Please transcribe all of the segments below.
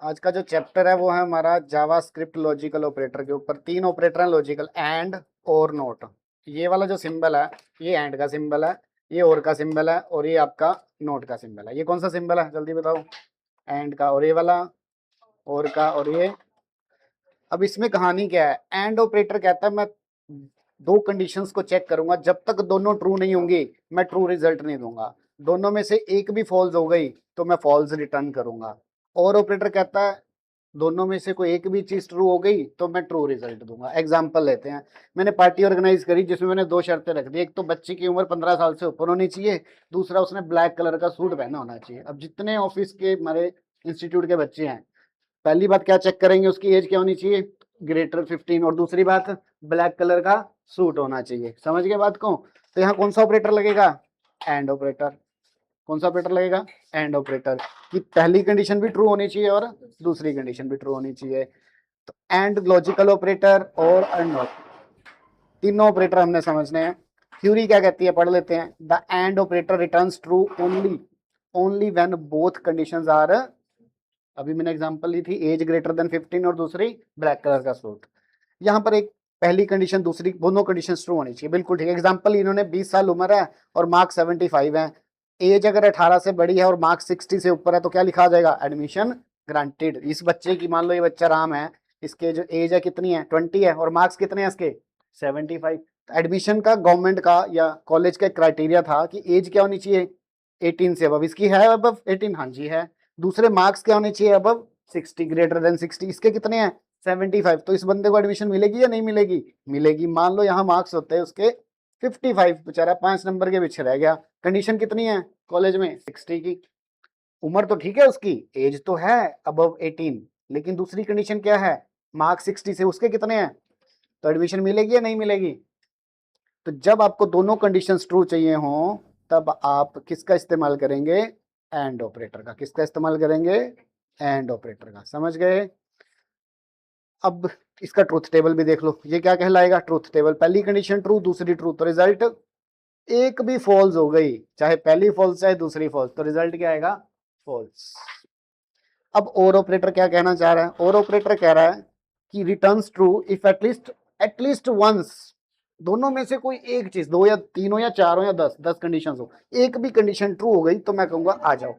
आज का जो चैप्टर है वो है हमारा जावास्क्रिप्ट लॉजिकल ऑपरेटर के ऊपर। तीन ऑपरेटर हैं लॉजिकल, एंड, और, नोट। ये वाला जो सिंबल है ये एंड का सिंबल है, ये और का सिंबल है, और ये आपका नोट का सिंबल है। ये कौन सा सिंबल है जल्दी बताओ? एंड का, और ये वाला और का, और ये। अब इसमें कहानी क्या है? एंड ऑपरेटर कहता है मैं दो कंडीशंस को चेक करूंगा, जब तक दोनों ट्रू नहीं होंगी मैं ट्रू रिजल्ट नहीं दूंगा। दोनों में से एक भी फॉल्स हो गई तो मैं फॉल्स रिटर्न करूंगा। और ऑपरेटर कहता है दोनों में से कोई एक भी चीज ट्रू हो गई तो मैं ट्रू रिजल्ट दूंगा। एग्जांपल लेते हैं, मैंने पार्टी ऑर्गेनाइज करी जिसमें मैंने दो शर्तें रख दी। एक तो बच्चे की उम्र 15 साल से ऊपर होनी चाहिए, दूसरा उसने ब्लैक कलर का सूट पहना होना चाहिए। अब जितने ऑफिस के हमारे इंस्टीट्यूट के बच्चे हैं, पहली बात क्या चेक करेंगे? उसकी एज क्या होनी चाहिए? ग्रेटर 15। और दूसरी बात, ब्लैक कलर का सूट होना चाहिए। समझ गए बात को? तो यहाँ कौन सा ऑपरेटर लगेगा? And operator. कौन सा ऑपरेटर लगेगा? And operator. कि पहली कंडीशन भी ट्रू होनी चाहिए और दूसरी कंडीशन भी ट्रू होनी चाहिए। तो एंड, लॉजिकल ऑपरेटर और अननोट, तीनों ऑपरेटर हमने समझने हैं। थ्योरी क्या कहती है पढ़ लेते हैं। The and operator returns true only when both conditions are, अभी मैंने एग्जांपल ली थी, एज ग्रेटर देन 15 और दूसरी ब्लैक कलर का सूट। यहाँ पर एक पहली कंडीशन, दूसरी, दोनों कंडीशन ट्रू होनी चाहिए। बिल्कुल ठीक। एग्जांपल, इन्होंने 20 साल उम्र है और मार्क्स 75 है। एज अगर 18 से बड़ी है और मार्क्स 60 से ऊपर है तो क्या लिखा जाएगा? Admission granted. इस बच्चे की, मान लो ये बच्चा राम है, इसके जो एज है कितनी है? 20 है, और मार्क्स कितने हैं इसके? 75। एडमिशन का गवर्नमेंट का या कॉलेज का क्राइटेरिया था कि एज क्या होनी चाहिए? 18 से अबव। इसकी है अबव 18? हाँ जी है। दूसरे मार्क्स क्या होने चाहिए? Above 60, greater than 60। इसके कितने हैं? 75। तो इस बंदे को एडमिशन मिलेगी या नहीं मिलेगी? मिलेगी। मान लो यहाँ मार्क्स होते हैं उसके 55, बेचारा 5 नंबर के पीछे रह गया। कंडीशन कितनी है कॉलेज में? 60 की। उम्र तो ठीक है उसकी, एज तो है अबव 18, लेकिन दूसरी कंडीशन क्या है? मार्क्स 60 से उसके कितने हैं? तो एडमिशन मिलेगी या नहीं मिलेगी? तो जब आपको दोनों कंडीशंस ट्रू चाहिए हो तब आप किसका इस्तेमाल करेंगे? एंड ऑपरेटर का। किसका इस्तेमाल करेंगे? एंड ऑपरेटर का। समझ गए? अब इसका ट्रूथ टेबल भी देख लो। ये क्या कहलाएगा? Truth table. पहली कंडीशन ट्रू, दूसरी ट्रू, तो रिजल्ट एक भी फॉल्स हो गई, चाहे पहली फॉल्स चाहे दूसरी फॉल्स, तो रिजल्ट क्या आएगा? फॉल्स। अब और ऑपरेटर क्या कहना चाह रहा है? और ऑपरेटर कह रहा है कि returns true if at least once, दोनों में से कोई एक चीज, दो या तीन हो या चार हो या 10 कंडीशन हो, एक भी कंडीशन ट्रू हो गई तो मैं कहूंगा आ जाओ।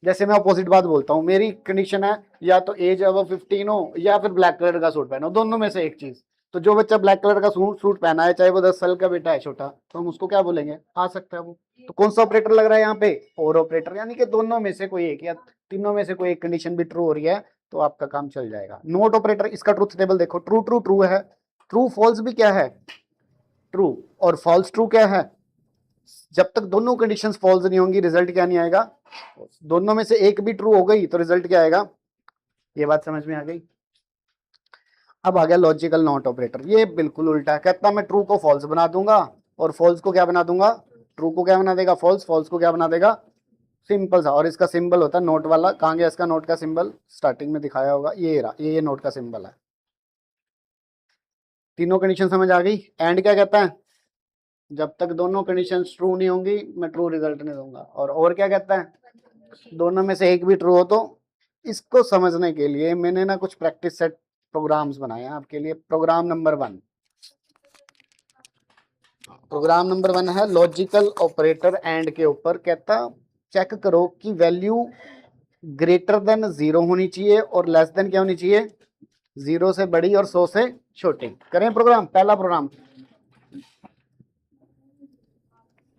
जैसे मैं अपोजिट बात बोलता हूँ, मेरी कंडीशन है या तो एज अब 15 हो या फिर ब्लैक कलर का सूट पहनो, दोनों में से एक चीज। तो जो बच्चा ब्लैक कलर का सूट पहना है, चाहे वो 10 साल का बेटा है छोटा, तो हम उसको क्या बोलेंगे? आ सकता है वो। तो कौन सा ऑपरेटर लग रहा है यहाँ पे? और ऑपरेटर। यानी कि दोनों में से कोई एक या तीनों में से कोई एक कंडीशन भी ट्रू हो रही है तो आपका काम चल जाएगा। नोट ऑपरेटर, इसका ट्रूथ टेबल देखो। ट्रू ट्रू ट्रू है, ट्रू फॉल्स भी क्या है? ट्रू। और फॉल्स ट्रू क्या है? जब तक दोनों कंडीशंस फॉल्स नहीं होंगी रिजल्ट क्या नहीं आएगा? दोनों में से एक भी ट्रू हो गई तो रिजल्ट क्या आएगा? ये बात समझ में आ गई? अब आ गया लॉजिकल नॉट ऑपरेटर। ये बिल्कुल उल्टा है। कहता मैं ट्रू को फॉल्स बना दूंगा और फॉल्स को क्या बना दूंगा? ट्रू को क्या बना देगा? फॉल्स। फॉल्स को क्या बना देगा? सिंपल सा। और इसका सिंबल होता है नोट वाला। कहाँ गया इसका नोट का सिंबल? स्टार्टिंग में दिखाया होगा, ये रहा, ये नोट का सिंबल है। तीनों कंडीशन समझ आ गई? एंड क्या कहता है? जब तक दोनों कंडीशन ट्रू नहीं होंगी मैं ट्रू रिजल्ट नहीं दूंगा। और क्या कहता है? दोनों में से एक भी ट्रू हो तो। इसको समझने के लिए मैंने ना कुछ प्रैक्टिस सेट प्रोग्राम्स बनाए हैं आपके लिए। प्रोग्राम नंबर 1, प्रोग्राम नंबर 1 है लॉजिकल ऑपरेटर एंड के ऊपर। कहता चेक करो कि वैल्यू ग्रेटर देन 0 होनी चाहिए और लेस देन क्या होनी चाहिए? 0 से बड़ी और 100 से छोटी। करें प्रोग्राम। पहला प्रोग्राम,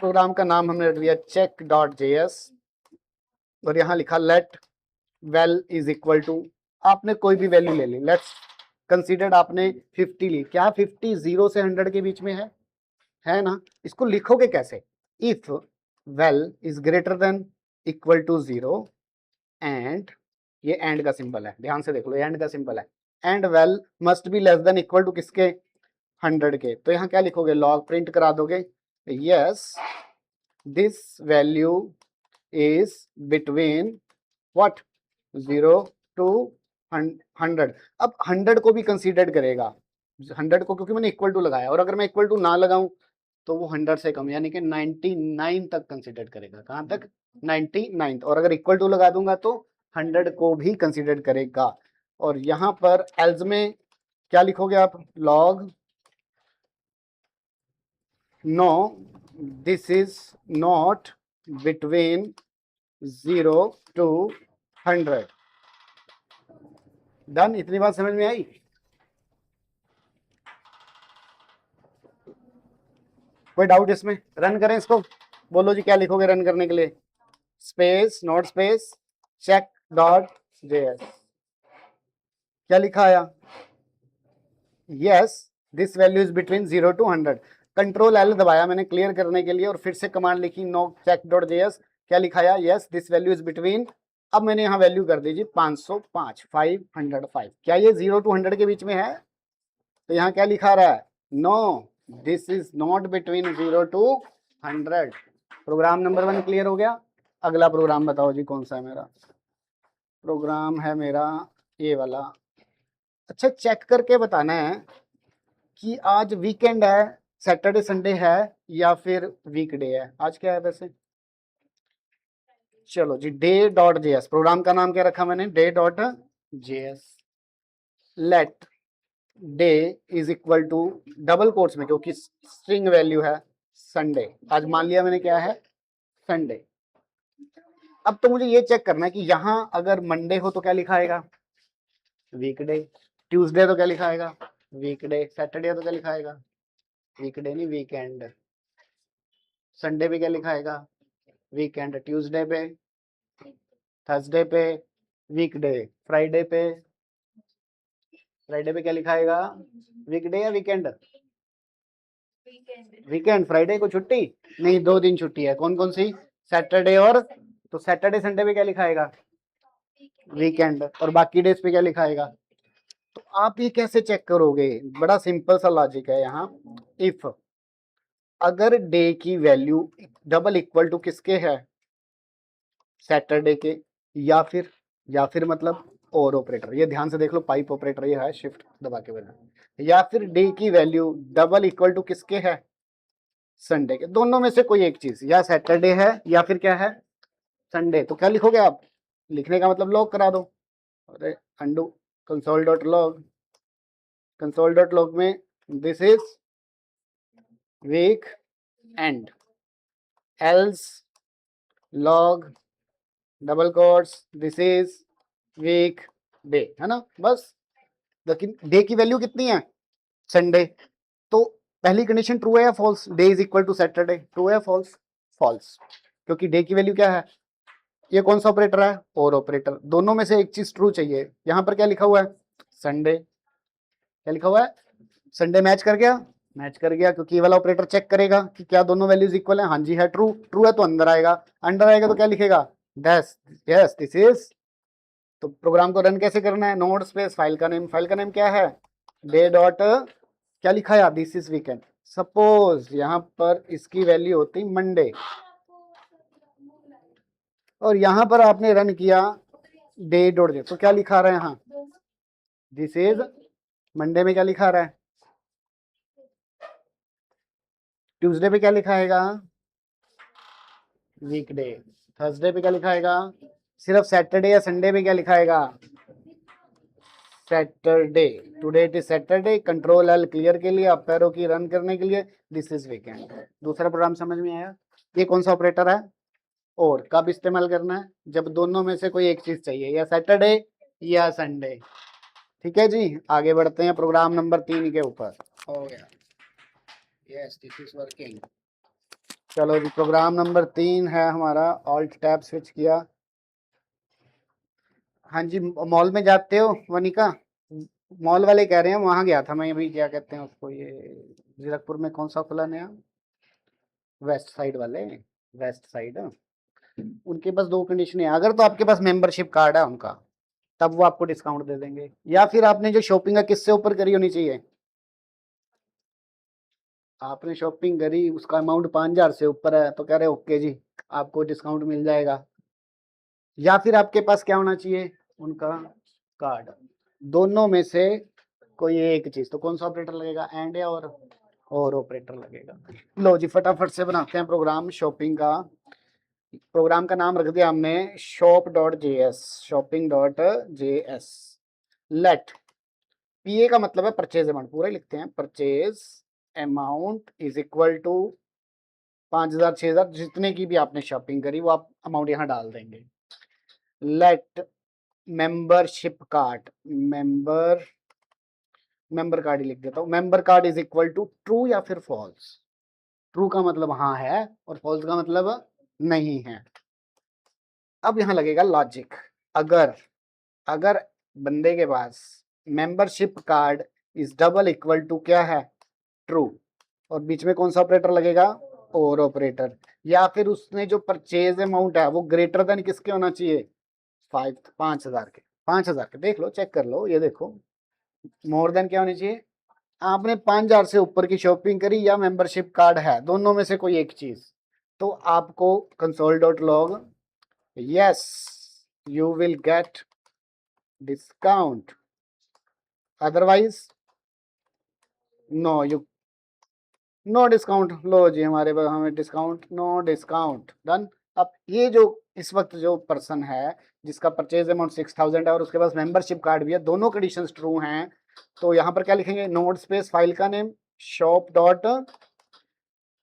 प्रोग्राम का नाम हमने रख दिया check.js और यहां लिखा let val is equal to, आपने कोई भी वैल्यू ले ली। लेट्स कंसीडर्ड आपने 50 ली। क्या 50 0 से 100 के बीच में है ना? इसको लिखोगे कैसे? If val is greater than equal to 0 and, ये एंड का सिंबल है, ध्यान से देख लो, एंड का सिंबल है। And val must be less than equal to किसके? 100 के। तो यहाँ क्या लिखोगे? लॉग प्रिंट करा दोगे, yes this value is between what? 0 to 100। अब 100 को भी कंसीडर करेगा, 100 को, क्योंकि मैंने इक्वल टू लगाया। और अगर मैं इक्वल टू ना लगाऊं तो वो 100 से कम, यानी कि 99 तक कंसीडर करेगा। कहां तक? 99। और अगर इक्वल टू लगा दूंगा तो 100 को भी कंसीडर करेगा। और यहाँ पर एल्स में क्या लिखोगे आप, log no this is not between 0 to 100। Done, इतनी बात समझ में आई? कोई डाउट इसमें? रन करें इसको, बोलो जी क्या लिखोगे रन करने के लिए? Space node space check dot JS, क्या लिखा आया? Yes this value is between 0 to 100। Control L दबाया मैंने क्लियर करने के लिए और फिर से कमांड लिखी नो चेक डॉट जेएस, क्या लिखाया? Yes this value is between, अब मैंने यहाँ वैल्यू कर दीजिए 505, 505। क्या ये 0 to 100 के बीच में है? तो यहाँ क्या लिखा रहा है? No this is not between 0 to 100। Program number 1 clear हो गया। अगला प्रोग्राम बताओ जी कौन सा है मेरा? प्रोग्राम है मेरा ये वाला। अच्छा चेक करके बताना है कि आज वीकेंड है, सैटरडे संडे है या फिर वीकडे है। आज क्या है वैसे? चलो जी डे डॉट जेएस, प्रोग्राम का नाम क्या रखा मैंने? Day dot JS. Let day is equal to double quotes में, क्योंकि स्ट्रिंग वैल्यू है संडे। आज मान लिया मैंने क्या है? संडे। अब तो मुझे ये चेक करना है कि यहाँ अगर मंडे हो तो क्या लिखाएगा? वीकडे। ट्यूसडे तो क्या लिखाएगा? वीकडे। सैटरडे तो क्या लिखाएगा? वीकडे नहीं वीकेंड। संडे पे क्या लिखाएगा? वीकेंड। ट्यूसडे पे, थर्सडे पे वीकडे। फ्राइडे पे, फ्राइडे पे क्या लिखाएगा? वीकडे या वीकेंड? वीकेंड। फ्राइडे को छुट्टी नहीं, 2 दिन छुट्टी है। कौन कौन सी? सैटरडे और, तो सैटरडे संडे पे क्या लिखाएगा? वीकेंड। और बाकी डेज पे क्या लिखाएगा? तो आप ये कैसे चेक करोगे? बड़ा सिंपल सा लॉजिक है यहाँ। इफ अगर डे की वैल्यू डबल इक्वल टू किसके है? सैटरडे के। या फिर मतलब और ऑपरेटर, ये ध्यान से देख लो, पाइप ऑपरेटर ये है, शिफ्ट दबा के बना। या फिर डे की वैल्यू डबल इक्वल टू किसके है? संडे के। दोनों में से कोई एक चीज, या सैटरडे है या फिर क्या है? संडे। तो क्या लिखोगे आप? लिखने का मतलब लॉग करा दो। अरे अंडू, console dot log, console dot log में this is weekend, else log double quotes this is weekday, है ना? बस। लेकिन डे की वैल्यू कितनी है? संडे। तो पहली कंडीशन ट्रू है या false? Day is equal to Saturday. True है फॉल्स? फॉल्स, क्योंकि डे की वैल्यू क्या है? ये कौन सा ऑपरेटर है? और ऑपरेटर। दोनों में से एक चीज ट्रू चाहिए। यहां पर क्या लिखा हुआ है? संडे। क्या लिखा हुआ है? संडे। मैच कर गया? मैच कर गया, क्योंकि ये वाला ऑपरेटर चेक करेगा कि क्या दोनों वैल्यूज इक्वल है। हाँ जी है, ट्रू। ट्रू है तो अंदर आएगा, अंदर आएगा तो क्या लिखेगा? दैस यस दिस इज। तो प्रोग्राम को रन कैसे करना है? नोड स्पेस फाइल का नेम, फाइल का नेम क्या है? डे डॉट, क्या लिखा है? This is weekend. सपोज यहां पर इसकी वैल्यू होती मंडे, और यहां पर आपने रन किया डे डॉट डे, तो क्या लिखा रहा है यहाँ? दिस इज मंडे में क्या लिखा रहा है? ट्यूसडे पे क्या लिखाएगा? वीकडे। थर्सडे पे क्या लिखाएगा? सिर्फ सैटरडे या संडे पे क्या लिखाएगा? Saturday. Today it is Saturday. Control L clear के लिए, आप पैरों की रन करने के लिए, दिस इज वीकेंड। दूसरा प्रोग्राम समझ में आया? ये कौन सा ऑपरेटर है? और कब इस्तेमाल करना है? जब दोनों में से कोई एक चीज चाहिए, या सैटरडे या संडे। ठीक है जी, आगे बढ़ते हैं प्रोग्राम नंबर 3 के ऊपर। हो गया, यस दिस इज वर्किंग। चलो जी, प्रोग्राम नंबर 3 है हमारा। ऑल्ट टैब स्विच किया। हाँ जी, मॉल में जाते हो वनिका? मॉल वाले कह रहे हैं, वहां गया था मैं अभी, क्या कहते हैं उसको, ये जीरकपुर में कौन सा खुला नया? वेस्ट साइड वाले, वेस्ट साइड। उनके पास 2 कंडीशन है। अगर तो आपके पास मेंबरशिप कार्ड है उनका, तब वो आपको डिस्काउंट दे देंगे। या फिर आपने जो शॉपिंग है किससे ऊपर करी होनी चाहिए? आपने शॉपिंग करी, उसका अमाउंट 5,000 से ऊपर है, तो कह रहे ओके जी आपको डिस्काउंट मिल जाएगा। या फिर आपके पास क्या होना चाहिए? उनका कार्ड। दोनों में से कोई एक चीज। तो कौन सा ऑपरेटर लगेगा? एंड या और ऑपरेटर लगेगा। लो जी फटाफट से बनाते हैं प्रोग्राम शॉपिंग का। प्रोग्राम का नाम रख दिया हमने shop.js, shopping.js। लेट पीए का मतलब है परचेज अमाउंट, पूरा ही लिखते हैं, purchase amount is equal to 5,000 6,000 जितने की भी आपने शॉपिंग करी वो आप अमाउंट यहाँ डाल देंगे। Let membership card, member card ही लिख देता हूँ, member card is equal to true या फिर फॉल्स। ट्रू का मतलब हाँ है और फॉल्स का मतलब नहीं है। अब यहाँ लगेगा लॉजिक, अगर अगर बंदे के पास membership card is double equal to क्या है, ट्रू, और बीच में कौन सा ऑपरेटर लगेगा, और ऑपरेटर, या फिर उसने जो परचेज अमाउंट है वो ग्रेटर देन किसके होना चाहिए, 5,000 के, 5,000 के, देख लो चेक कर लो, ये देखो मोर देन क्या होनी चाहिए, आपने 5,000 से ऊपर की शॉपिंग करी या मेंबरशिप कार्ड है, दोनों में से कोई एक चीज, तो आपको console.log yes you will get discount, otherwise no you no discount. लो जी हमारे पास हमें डिस्काउंट, नो डिस्काउंट, डन। अब ये जो इस वक्त जो पर्सन है जिसका परचेज अमाउंट 6,000 है और उसके पास मेंबरशिप कार्ड भी है, दोनों कंडीशंस ट्रू हैं, तो यहाँ पर क्या लिखेंगे, नोड स्पेस फाइल का नेम शॉप डॉट,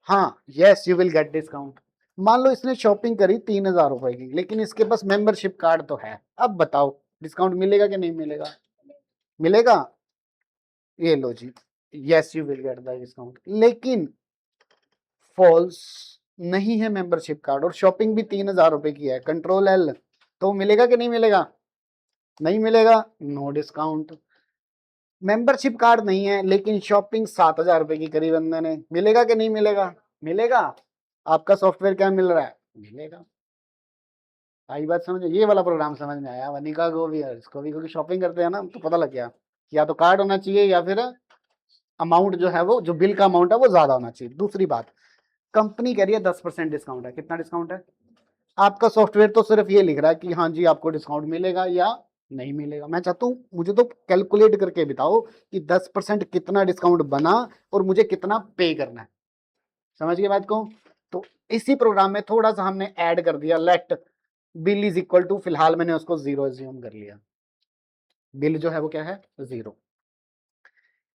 हाँ yes you will get discount. मान लो इसने शॉपिंग करी 3,000 रुपए की, लेकिन इसके पास मेंबरशिप कार्ड तो है, अब बताओ डिस्काउंट मिलेगा कि नहीं मिलेगा, मिलेगा, ये लो जी yes you will get the discount. लेकिन फॉल्स नहीं है मेंबरशिप कार्ड और शॉपिंग भी 3,000 रुपए की है, कंट्रोल एल, तो मिलेगा कि नहीं मिलेगा, नहीं मिलेगा, नो डिस्काउंट। मेंबरशिप कार्ड नहीं है लेकिन शॉपिंग 7,000 रुपए की करी बंदे ने, मिलेगा कि नहीं मिलेगा, मिलेगा। आपका सॉफ्टवेयर क्या मिल रहा है, मिलेगा। आई बात समझ, ये वाला प्रोग्राम समझ में आया, वनिका को भी और इसको भी, क्योंकि शॉपिंग करते हैं ना तो पता लग गया कि या तो कार्ड होना चाहिए या फिर अमाउंट जो है वो, जो बिल का अमाउंट है वो ज्यादा होना चाहिए। दूसरी बात, कंपनी कह रही है 10% डिस्काउंट है, कितना डिस्काउंट है, आपका सॉफ्टवेयर तो सिर्फ ये लिख रहा है कि हाँ जी आपको डिस्काउंट मिलेगा या नहीं मिलेगा। मैं चाहता हूँ मुझे तो कैलकुलेट करके बताओ कि 10% कितना डिस्काउंट बना और मुझे कितना पे करना है, समझ गए बात को। तो इसी प्रोग्राम में थोड़ा सा हमने ऐड कर दिया, let bill is equal to, फिलहाल मैंने उसको 0 एज्यूम कर लिया, बिल जो है वो क्या है 0।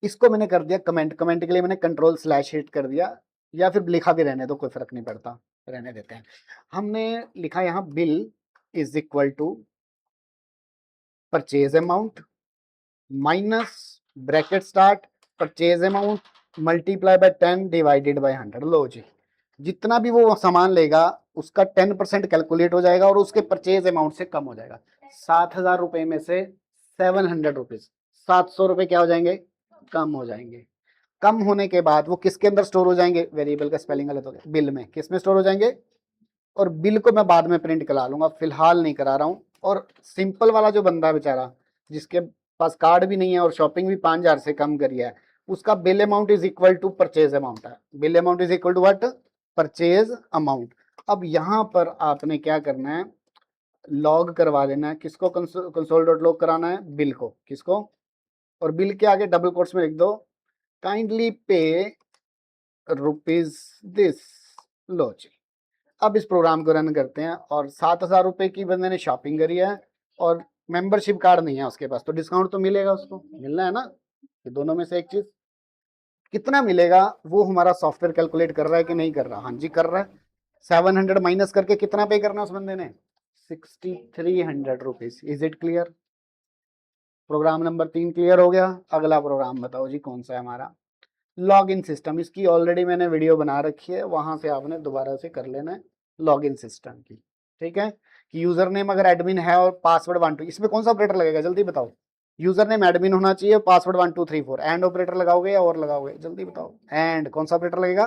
इसको मैंने कर दिया कमेंट, कमेंट के लिए मैंने कंट्रोल स्लैश हिट कर दिया, या फिर लिखा भी रहने दो कोई फर्क नहीं पड़ता, रहने देते हैं। हमने लिखा यहाँ bill is equal to purchase amount minus bracket start purchase amount multiply by 10 divided by 100। लो जी जितना भी वो सामान लेगा उसका 10% कैलकुलेट हो जाएगा और उसके परचेज अमाउंट से कम हो जाएगा। 7,000 रुपए में से 700 रुपीज, 700 रुपए क्या हो जाएंगे, कम हो जाएंगे। कम होने के बाद वो किसके अंदर स्टोर हो जाएंगे, वेरिएबल का स्पेलिंग गलत हो गया, बिल में, किस में स्टोर हो जाएंगे, और बिल को मैं बाद में प्रिंट करा लूंगा, फिलहाल नहीं करा रहा हूँ। और सिंपल वाला जो बंदा बेचारा जिसके पास कार्ड भी नहीं है और शॉपिंग भी 5,000 से कम करी है, उसका bill amount is equal to purchase amount है, bill amount is equal to what, purchase amount. अब यहाँ पर आपने क्या करना है, लॉग करवा देना है, किसको, कंसोल डॉट लॉग कराना है, बिल को, किसको, और बिल के आगे डबल कोट्स में लिख दो काइंडली पे रुपीज दिस। लो जी अब इस प्रोग्राम को रन करते हैं, और 7,000 रुपए की बंदे ने शॉपिंग करी है और मेंबरशिप कार्ड नहीं है उसके पास, तो डिस्काउंट तो मिलेगा, उसको मिलना है ना, ये दोनों में से एक चीज, कितना मिलेगा वो हमारा सॉफ्टवेयर कैलकुलेट कर रहा है कि नहीं कर रहा, हाँ जी कर रहा है। 700 माइनस करके कितना पे करना उस बंदे ने, 6,300 rupees. Is it clear, program number 3 clear हो गया। अगला प्रोग्राम बताओ जी कौन सा है हमारा, लॉग इन सिस्टम। इसकी ऑलरेडी मैंने वीडियो बना रखी है, वहां से आपने दोबारा से कर लेना है लॉग इन सिस्टम की, ठीक है। कि यूजर नेम अगर एडमिन है और पासवर्ड 1 2, इसमें कौन सा ऑपरेटर लगेगा जल्दी बताओ, यूजर नेम एडमिन होना चाहिए, पासवर्ड 1 2 3 4, एंड ऑपरेटर लगाओगे या और लगाओगे, जल्दी बताओ, एंड कौन सा ऑपरेटर लगेगा,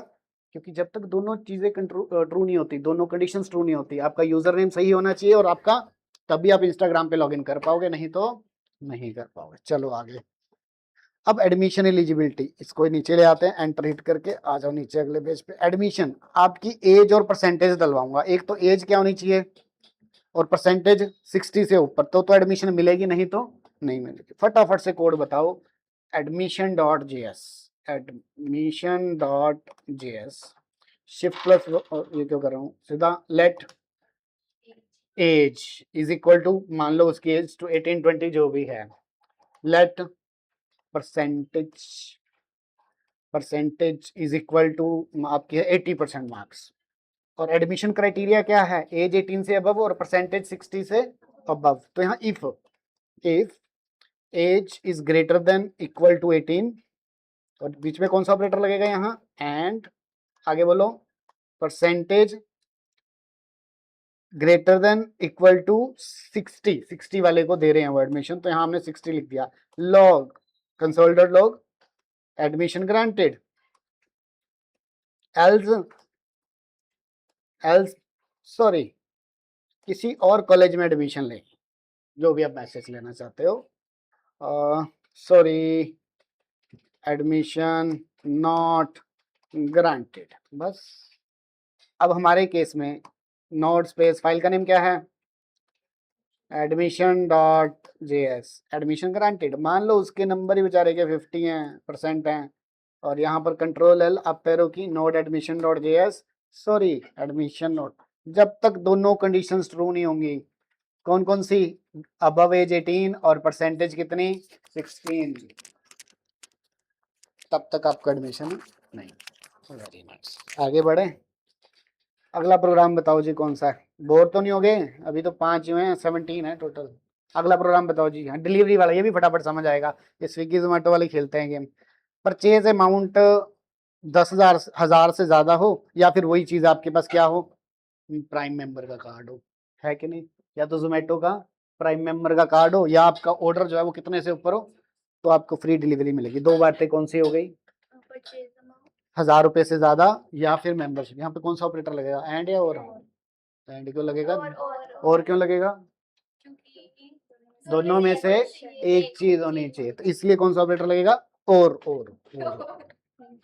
क्योंकि जब तक दोनों चीजें ट्रू नहीं होती, दोनों कंडीशंस ट्रू नहीं होती, आपका यूजर नेम सही होना चाहिए और आपका, तभी आप इंस्टाग्राम पे लॉग इन कर पाओगे, नहीं तो नहीं कर पाओगे। चलो आगे, अब एडमिशन एलिजिबिलिटी, इसको नीचे ले आते हैं, एंटर हिट करके आ जाओ नीचे अगले पेज पे। एडमिशन आपकी एज और परसेंटेज डलवाऊंगा, एक तो एज क्या होनी चाहिए और परसेंटेज 60 से ऊपर, तो एडमिशन मिलेगी, नहीं तो नहीं मिलेगी। फटाफट से कोड बताओ, admission dot J S, admission dot J S, shift plus, ये क्यों कर रहा हूँ सीधा, let age is equal to, मान लो उसकी एज टू 18 20 जो भी है, let percentage, percentage is equal to आपकी 80% मार्क्स। और एडमिशन क्राइटेरिया क्या है, एज 18 से अबव और परसेंटेज 60 से अबव। तो यहाँ if age is greater than equal to 18, और बीच में कौन सा ऑपरेटर लगेगा यहाँ, एंड आगे बोलो percentage greater than equal to 60 वाले को दे रहे हैं वो एडमिशन, तो यहाँ हमने 60 लिख दिया। Log consolidated log admission granted, else sorry किसी और कॉलेज में एडमिशन ले, जो भी आप मैसेज लेना चाहते हो, सॉरी एडमिशन नॉट ग्रांटेड, बस। अब हमारे केस में नोट स्पेस फाइल का नेम क्या है, admission dot JS, admission granted. मान लो उसके नंबर ही बेचारे के 50 हैं, परसेंट हैं, और यहाँ पर कंट्रोल एल अप एरो की note admission dot JS, sorry admission note. जब तक दोनों कंडीशंस ट्रू नहीं होंगी, कौन कौन सी, अबव एज 18 और परसेंटेज कितनी 16, तब तक आपका एडमिशन नहीं। वेरी नाइस, आगे बढ़े। अगला प्रोग्राम बताओ जी कौन सा है, बोर तो नहीं हो गए, अभी तो 5 हुए हैं, 17 है टोटल। अगला प्रोग्राम बताओ जी। हाँ डिलीवरी वाला, ये भी फटाफट समझ आएगा, ये स्विगी जोमेटो वाले खेलते हैं गेम। परचेज अमाउंट 10,000 से ज्यादा हो, या फिर वही चीज आपके पास क्या हो, प्राइम मेंबर का कार्ड हो, है कि नहीं, या तो जोमेटो का प्राइम मेंबर का कार्ड हो, या आपका ऑर्डर जो है वो कितने से ऊपर हो, तो आपको फ्री डिलीवरी मिलेगी। दो बातें कौन सी हो गई, 1,000 रुपए से ज्यादा या फिर मेंबरशिप। यहाँ पे कौन सा ऑपरेटर लगेगा, एंड या और, एंड क्यों लगेगा, और क्यों लगेगा, दोनों में से एक चीज होनी चाहिए, तो इसलिए कौन सा ऑपरेटर लगेगा, और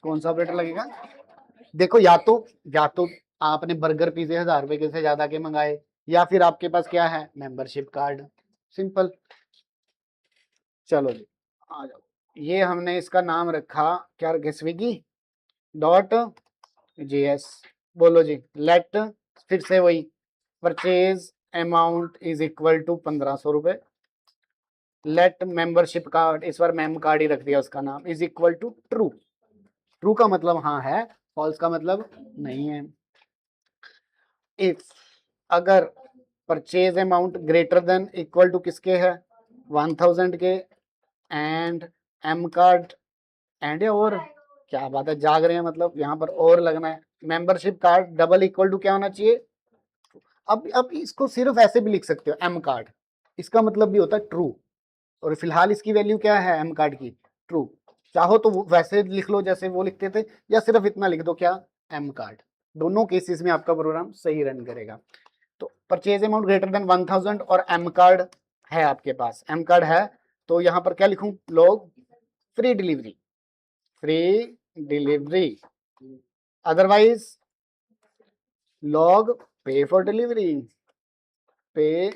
कौन सा ऑपरेटर लगेगा। देखो या तो आपने बर्गर पिज्जे 1,000 रुपए के से ज्यादा के मंगाए, या फिर आपके पास क्या है, मेंबरशिप कार्ड, सिंपल। चलो जी आ जाओ, ये हमने इसका नाम रखा क्या रखे, स्विगी डॉट जेएस। बोलो जी, लेट फिर से वही purchase amount is equal to 1,500 रुपए, लेट मेंबरशिप कार्ड, इस बार मेम कार्ड ही रख दिया उसका नाम, is equal to true. True का मतलब हाँ है, फॉल्स का मतलब नहीं है। इफ अगर purchase amount greater than equal to किसके है, 1,000 के, एंड एम कार्ड, एंड और क्या बात है, जाग रहे हैं मतलब, यहाँ पर और लगना है। Membership card double equal to क्या होना चाहिए। अब इसको सिर्फ ऐसे भी लिख सकते हो, एम कार्ड, इसका मतलब भी होता है ट्रू, और फिलहाल इसकी वैल्यू क्या है एम कार्ड की, ट्रू। चाहो तो वैसे लिख लो जैसे वो लिखते थे, या सिर्फ इतना लिख दो क्या, एम कार्ड। दोनों केसेस में आपका प्रोग्राम सही रन करेगा। तो परचेज अमाउंट ग्रेटर देन 1,000 और एम कार्ड है आपके पास, एम कार्ड है, तो यहाँ पर क्या लिखूं, लोग free delivery, free delivery, otherwise log पे फॉर डिलीवरी, पे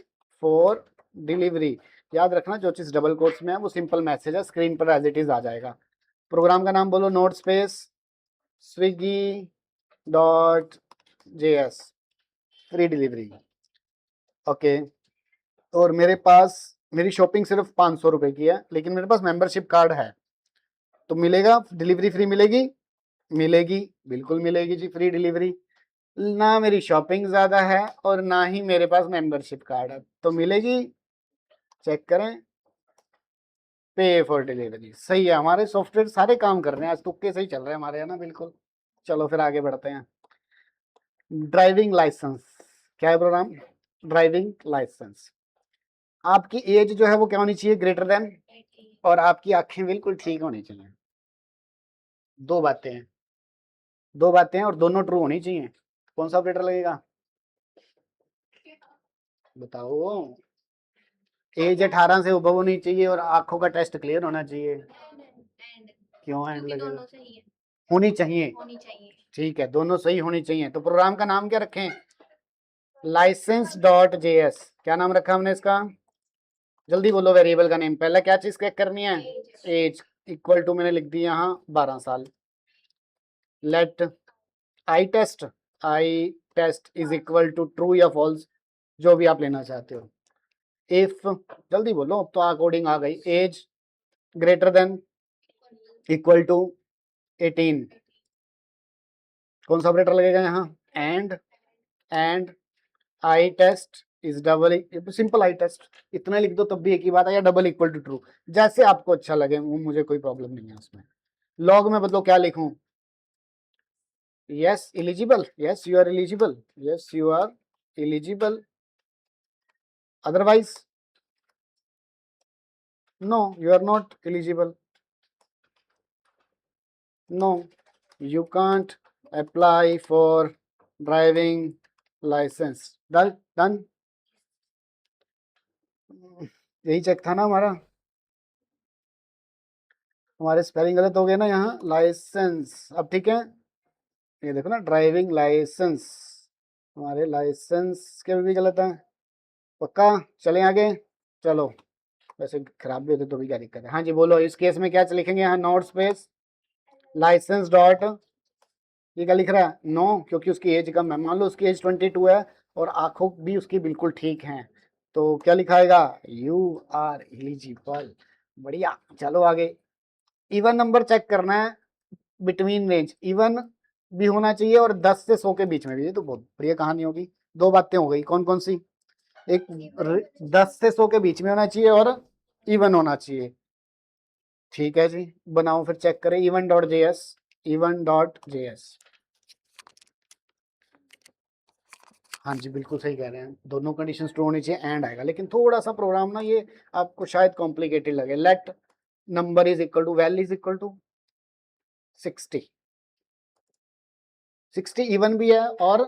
फॉर डिलीवरी। याद रखना जो चीज डबल कोट्स में है वो सिंपल मैसेज है, स्क्रीन पर एज इट इज आ जाएगा। प्रोग्राम का नाम बोलो, note space Swiggy dot JS, free delivery, okay. और मेरे पास मेरी शॉपिंग सिर्फ 500 रुपए की है, लेकिन मेरे पास मेंबरशिप कार्ड है, तो मिलेगा डिलीवरी फ्री मिलेगी, मिलेगी बिल्कुल मिलेगी जी फ्री डिलीवरी। ना मेरी शॉपिंग ज्यादा है और ना ही मेरे पास मेंबरशिप कार्ड है, तो मिलेगी, चेक करें, पे फॉर डिलीवरी। सही है, हमारे सॉफ्टवेयर सारे काम कर रहे हैं आज, तुक्के सही चल रहे हैं हमारे, है ना, बिल्कुल। चलो फिर आगे बढ़ते हैं। ड्राइविंग लाइसेंस, क्या है प्रोग्राम, ड्राइविंग लाइसेंस। आपकी एज जो है वो क्या होनी चाहिए, ग्रेटर देन, और आपकी आंखें बिल्कुल ठीक होनी चाहिए। दो बातें हैं, दो बातें हैं और दोनों ट्रू होनी चाहिए। कौन सा ऑपरेटर लगेगा, बताओ। एज 18 से ऊपर होनी चाहिए और आंखों का टेस्ट क्लियर होना चाहिए। क्यों एंड लगेगा, होनी चाहिए, ठीक है, दोनों सही होनी चाहिए। तो प्रोग्राम का नाम क्या रखें, लाइसेंस डॉट जेएस। क्या नाम रखा हमने इसका, जल्दी बोलो, वेरिएबल का नेम। पहले क्या चीज चेक करनी है, एज इक्वल टू मैंने लिख दी यहाँ 12 साल। Let eye test, eye test is equal to true या फॉल्स, जो भी आप लेना चाहते हो। इफ, जल्दी बोलो, अब तो अकॉर्डिंग आ गई। Age greater than equal to 18, कौन सा ऑपरेटर लगेगा यहाँ? And eye test is double, simple eye test, इतना लिख दो तब भी एक ही बात है, या डबल इक्वल टू ट्रू, जैसे आपको अच्छा लगे, वो मुझे कोई प्रॉब्लम नहीं है उसमें। लॉग में बदलो, क्या लिखूं? Yes eligible, yes you are eligible, yes you are eligible, otherwise no you are not eligible, no you can't apply for driving licence. Done done, यही चेक था ना हमारा, हमारे स्पेलिंग गलत हो गए ना यहाँ, लाइसेंस, अब ठीक है। ये देखो ना, ड्राइविंग लाइसेंस, हमारे लाइसेंस के भी गलत है, पक्का। चलें आगे, चलो, वैसे खराब भी होते तो भी क्या दिक्कत है। हाँ जी बोलो, इस केस में क्या लिखेंगे यहाँ? नोट स्पेस लाइसेंस डॉट, ये क्या लिख रहा है? नो, क्योंकि उसकी एज कम है, मान लो उसकी एज 22 है और आंखों भी उसकी बिल्कुल ठीक हैं, तो क्या लिखाएगा? You are eligible. बढ़िया, चलो आगे। इवन नंबर चेक करना है, बिटवीन रेंज, इवन भी होना चाहिए और 10 से 100 के बीच में भी। ये तो बहुत बढ़िया कहानी होगी। दो बातें हो गई, कौन कौन सी? एक 10 से 100 के बीच में होना चाहिए और इवन होना चाहिए। ठीक है जी, बनाओ फिर, चेक करें। Even dot JS, even dot JS, हाँ जी बिल्कुल सही कह रहे हैं, दोनों कंडीशन ट्रू होनी चाहिए, एंड आएगा। लेकिन थोड़ा सा प्रोग्राम ना ये आपको शायद कॉम्प्लिकेटेड लगे। Let number is equal to, val is equal to 60, 60 even भी है और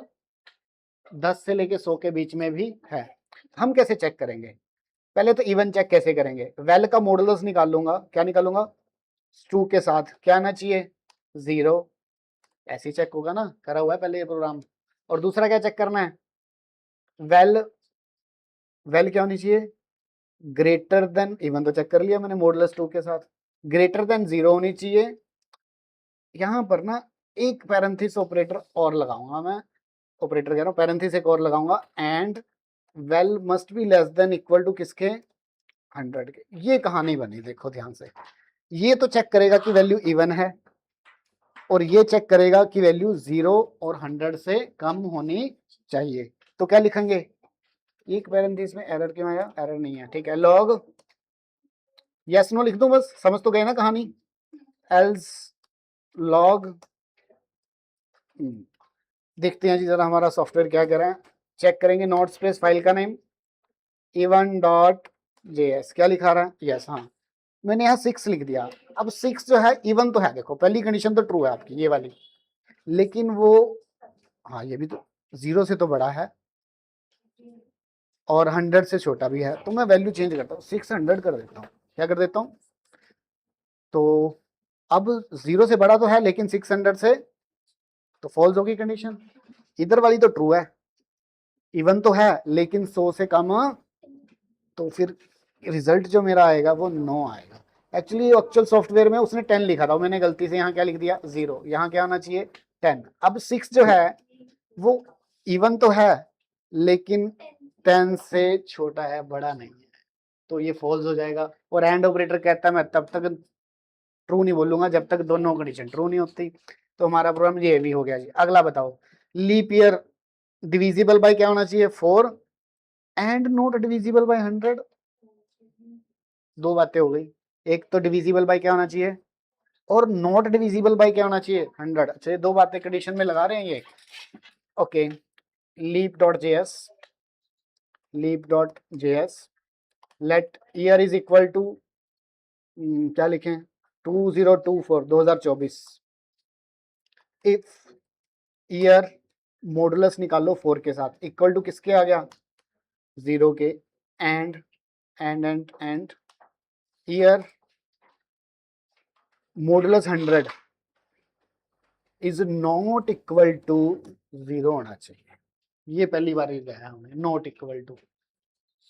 10 से लेके 100 के बीच में भी है। हम कैसे चेक करेंगे? पहले तो इवन चेक कैसे करेंगे? वेल का मॉडुलस निकाल लूंगा, क्या निकालूंगा? टू के साथ क्या आना चाहिए? 0, ऐसे ही चेक होगा ना, करा हुआ है पहले ये प्रोग्राम। और दूसरा क्या चेक करना है? वेल, वेल क्या होनी चाहिए? ग्रेटर देन, इवन तो चेक कर लिया मैंने मॉडुलस 2 के साथ, ग्रेटर देन 0 होनी चाहिए। यहां पर ना एक पैरेंथिस ऑपरेटर और लगाऊंगा मैं, ऑपरेटर कह रहा हूं, पैरेंथिस एक और लगाऊंगा, and val must be less than equal to किसके? 100 के। ये कहानी बनी, देखो ध्यान से, ये तो चेक करेगा कि वैल्यू इवन है, और ये चेक करेगा कि वैल्यू 0 और 100 से कम होनी चाहिए। तो क्या लिखेंगे? एक पैरेंथेसिस में एरर क्यों आया? एरर नहीं है, ठीक है। लॉग, यस नो लिख दूं बस, समझ तो गए ना कहानी। एल्स लॉग, देखते हैं जी जरा हमारा सॉफ्टवेयर क्या कर रहा है, चेक करेंगे। नोट स्पेस फाइल का नेम इवन डॉट जेएस, क्या लिखा रहा है? यस, हाँ मैंने यहाँ 6 लिख दिया। अब 6 जो है इवन तो है, देखो पहली कंडीशन तो ट्रू है आपकी ये वाली, लेकिन वो, हाँ ये भी तो 0 से तो बड़ा है और 100 से छोटा भी है, तो मैं वैल्यू चेंज करता हूँ, 600 कर देता हूँ। क्या कर देता हूँ? तो अब 0 से बड़ा तो है लेकिन 600 से, तो फॉल्स होगी कंडीशन। इधर वाली तो ट्रू है, इवन तो है लेकिन 100 से कम, तो फिर रिजल्ट जो मेरा आएगा वो 9 आएगा। एक्चुअली एक्चुअल सॉफ्टवेयर में उसने 10 लिखा था, मैंने गलती से यहाँ क्या लिख दिया? 0, यहाँ क्या आना चाहिए? 10। अब 6 जो है वो इवन तो है लेकिन 10 से छोटा है, बड़ा नहीं है, तो ये फॉल्स हो जाएगा। और एंड ऑपरेटर कहता है मैं तब तक ट्रू नहीं बोलूंगा जब तक दोनों कंडीशन ट्रू नहीं होती। तो हमारा प्रोग्राम ये भी हो गया जी। अगला बताओ, लीप ईयर डिविजिबल बाय क्या होना चाहिए? 4, एंड नॉट डिविजिबल बाय 100। दो बातें हो गई, एक तो डिविजिबल बाय क्या होना चाहिए और नॉट डिविजिबल बाय क्या होना चाहिए? 100। अच्छा, ये दो बातें कंडीशन में लगा रहे हैं ये। Okay, leap dot JS, leap dot JS, let year is equal to, क्या लिखें? 2024, 2024। इफ ईयर मॉडुलस निकालो 4 के साथ, इक्वल टू किसके आ गया? 0 के, and and year modulus 100 is not equal to 0 होना चाहिए। ये पहली बार गया हमने, नॉट इक्वल टू,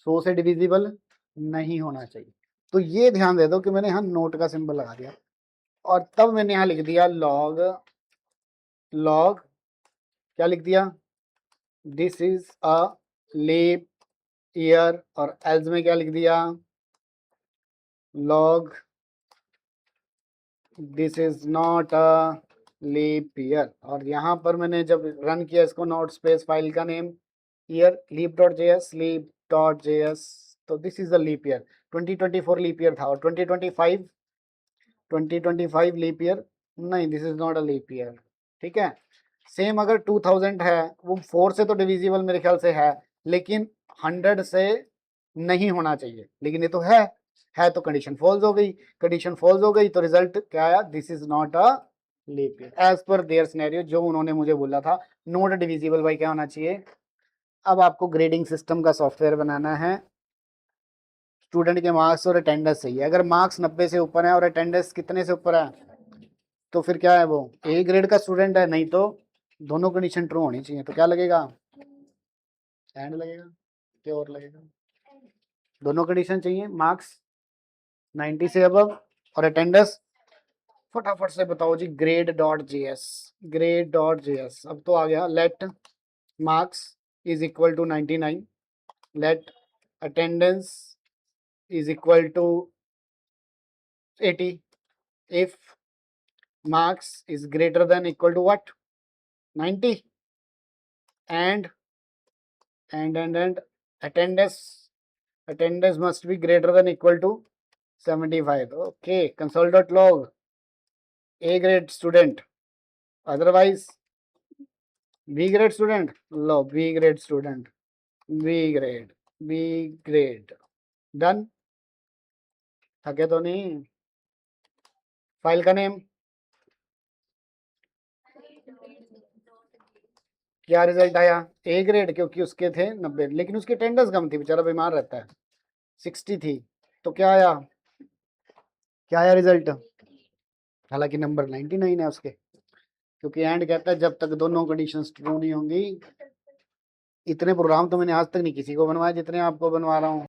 100 से डिविजिबल नहीं होना चाहिए। तो ये ध्यान दे दो कि मैंने यहाँ नोट का सिंबल लगा दिया और तब मैंने यहाँ लिख दिया लॉग, लॉग क्या लिख दिया? This is a leap year, और एल्स में क्या लिख दिया, log this is not a leap year. और यहाँ पर मैंने जब रन किया इसको, नोट स्पेस फाइल का name year leap dot J S, leap dot J S, तो this is the leap year. 2024 leap year था, और 2025 लीप ईयर नहीं, this is not a leap year. ठीक है, सेम अगर 2000 है, वो 4 से तो डिविजिबल मेरे ख्याल से है, लेकिन 100 से नहीं होना चाहिए, लेकिन ये तो है तो कंडीशन फॉल्स हो गई। कंडीशन फॉल्स हो गई तो रिजल्ट क्या आया, this is not a leap year as per their scenario, जो उन्होंने मुझे बोला था नॉट डिविजिबल बाई क्या होना चाहिए। अब आपको ग्रेडिंग सिस्टम का सॉफ्टवेयर बनाना है। स्टूडेंट के मार्क्स और अटेंडेंस चाहिए। अगर मार्क्स 90 से ऊपर है और अटेंडेंस कितने से ऊपर है, तो फिर क्या है, वो ए ग्रेड का स्टूडेंट है, नहीं तो दोनों कंडीशन ट्रू होनी चाहिए। तो क्या लगेगा, एंड लगेगा, क्या और लगेगा, दोनों कंडीशन चाहिए, मार्क्स 90 से अबव और अटेंडेंस। फटाफट से बताओ जी, grade dot J S, grade dot J S. अब तो आ गया, let marks is equal to 99, let attendance is equal to 80 if marks is greater than equal to what, 90, and attendance must be greater than equal to 75. Okay, console.log A grade student, otherwise B grade student, log B grade student, B grade done। थके तो नहीं, file का name क्या, result आया A grade, क्योंकि उसके थे 90, लेकिन उसकी अटेंडेंस कम थी, बेचारा बीमार रहता है, 60 थी। तो क्या आया, क्या आया रिजल्ट, हालांकि नंबर 99 है उसके, क्योंकि एंड कहता है जब तक दोनों कंडीशंस ट्रू नहीं होंगी। इतने प्रोग्राम तो मैंने आज तक नहीं किसी को बनवाया जितने आपको बनवा रहा हूँ।